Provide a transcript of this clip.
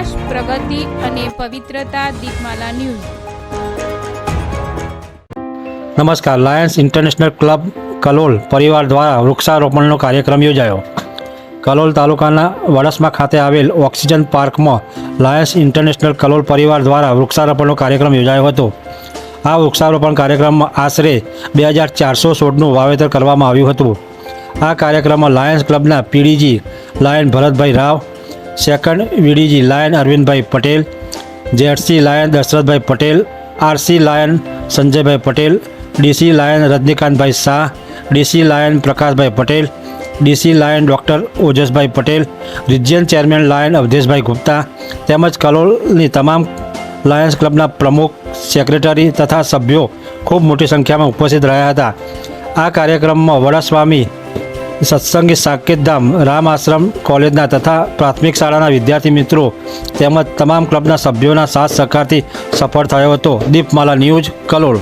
વિકાસ, પ્રગતિ અને પવિત્રતા. દીપમાલા ન્યૂઝ. નમસ્કાર. Lions international club Kalol પરિવાર દ્વારા વૃક્ષારોપણનો કાર્યક્રમ યોજાયો. કલોલ તાલુકાના વડસમા ખાતે આવેલ ઓક્સિજન પાર્કમાં લાયન્સ ઇન્ટરનેશનલ કલોલ પરિવાર દ્વારા વૃક્ષારોપણનો કાર્યક્રમ યોજાયો હતો. આ વૃક્ષારોપણ કાર્યક્રમમાં આશરે 2400 છોડનું વાવેતર કરવામાં આવ્યું હતું. આ કાર્યક્રમમાં લાયન્સ ક્લબના PDG Lion Bharatbhai Rao, second VDG Lion Arvindbhai Patel, ZC Lion Dashrathbhai Patel, RC Lion Sanjaybhai Patel, DC Lion Rajnikantbhai Shah, DC Lion Prakashbhai Patel, DC Lion doctor Ojasbhai Patel, region chairman Lion Avdheshbhai Gupta તેમજ કલોલની તમામ લાયન્સ ક્લબના પ્રમુખ, સેક્રેટરી તથા સભ્યો ખૂબ મોટી સંખ્યામાં ઉપસ્થિત રહ્યા હતા. આ કાર્યક્રમમાં વડાસ્વામી સત્સંગી સાકેતધામ રામ આશ્રમ કોલેજના તથા પ્રાથમિક શાળાના વિદ્યાર્થી મિત્રો તેમજ તમામ ક્લબના સભ્યોના સાથ સહકારથી સફળ થયો હતો. દીપમાલા ન્યૂઝ, કલોલ.